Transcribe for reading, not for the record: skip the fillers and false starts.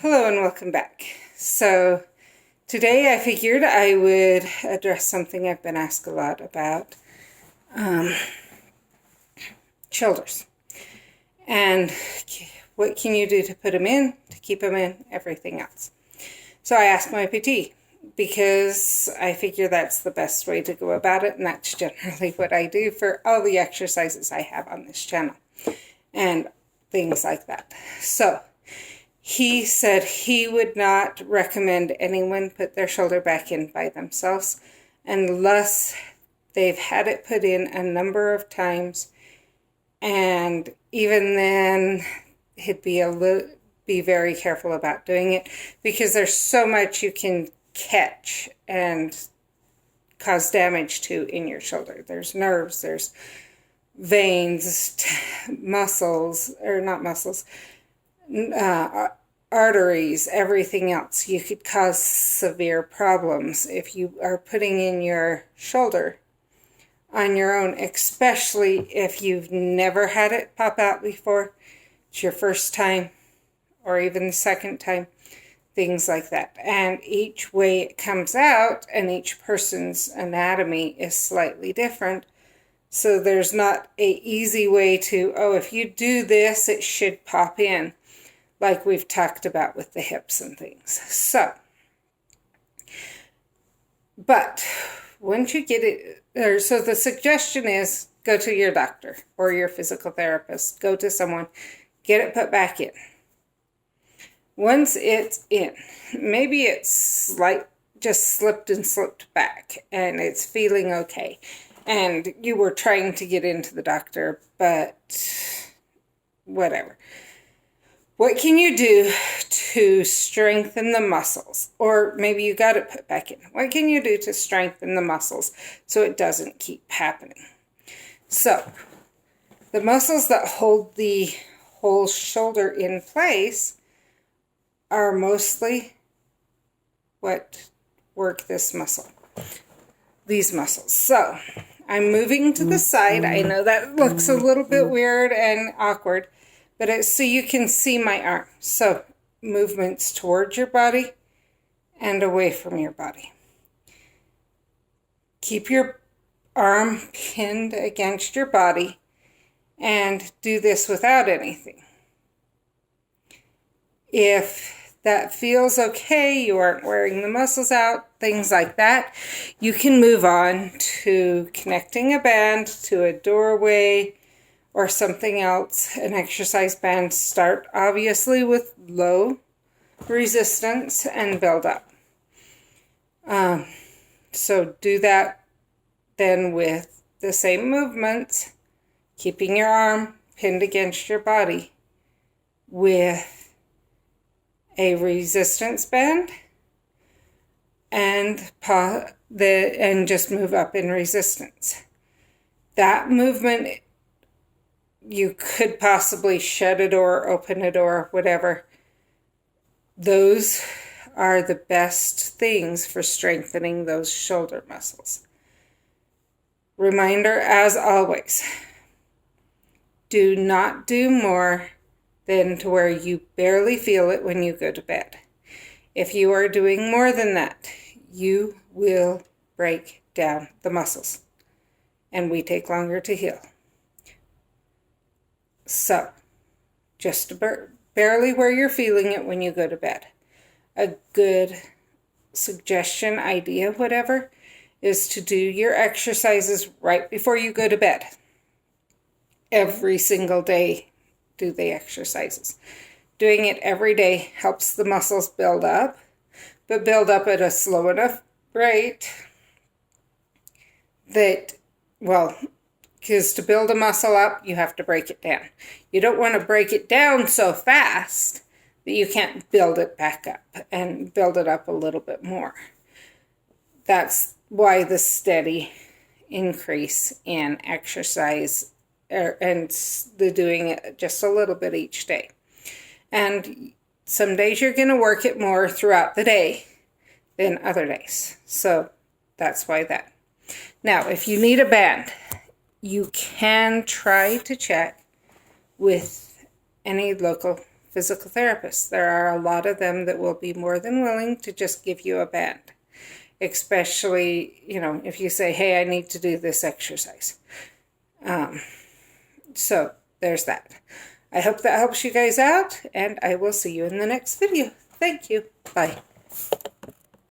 Hello and welcome back. So today I figured I would address something I've been asked a lot about, shoulders. And what can you do to put them in, to keep them in, everything else. So I asked my PT because I figure that's the best way to go about it, and that's generally what I do for all the exercises I have on this channel and things like that. So he said he would not recommend anyone put their shoulder back in by themselves unless they've had it put in a number of times, and even then he'd be very careful about doing it because there's so much you can catch and cause damage to in your shoulder. There's nerves, there's veins, muscles, or not muscles, arteries, everything else. You could cause severe problems if you are putting in your shoulder on your own, especially if you've never had it pop out before. It's your first time or even the second time, things like that. And each way it comes out and each person's anatomy is slightly different. So there's not an easy way to, if you do this, it should pop in, like we've talked about with the hips and things. But once you get it, so the suggestion is go to your doctor or your physical therapist, go to someone, get it put back in. Once it's in, maybe it's just slipped and slipped back and it's feeling okay. And you were trying to get into the doctor, but whatever. What can you do to strengthen the muscles? Or maybe you got it put back in. What can you do to strengthen the muscles so it doesn't keep happening? So, the muscles that hold the whole shoulder in place are mostly what work this muscle. These muscles. So, I'm moving to the side. I know that looks a little bit weird and awkward, but it's so you can see my arm. So, movements towards your body and away from your body. Keep your arm pinned against your body and do this without anything. If that feels okay, you aren't wearing the muscles out, things like that, you can move on to connecting a band to a doorway or something else, an exercise band. Start obviously with low resistance and build up. So do that then with the same movements, keeping your arm pinned against your body with a resistance band and just move up in resistance. That movement, you could possibly shut a door, open a door, whatever. Those are the best things for strengthening those shoulder muscles. Reminder, as always, do not do more than to where you barely feel it when you go to bed. If you are doing more than that, you will break down the muscles, and we take longer to heal. So, just barely where you're feeling it when you go to bed. A good suggestion, idea, whatever, is to do your exercises right before you go to bed. Every single day, do the exercises. Doing it every day helps the muscles build up, but build up at a slow enough rate that, because to build a muscle up, you have to break it down. You don't want to break it down so fast that you can't build it back up and build it up a little bit more. That's why the steady increase in exercise and the doing it just a little bit each day. And some days you're going to work it more throughout the day than other days. So that's why that. Now, if you need a band, you can try to check with any local physical therapists. There are a lot of them that will be more than willing to just give you a band. Especially, if you say, hey, I need to do this exercise. So there's that. I hope that helps you guys out, and I will see you in the next video. Thank you. Bye.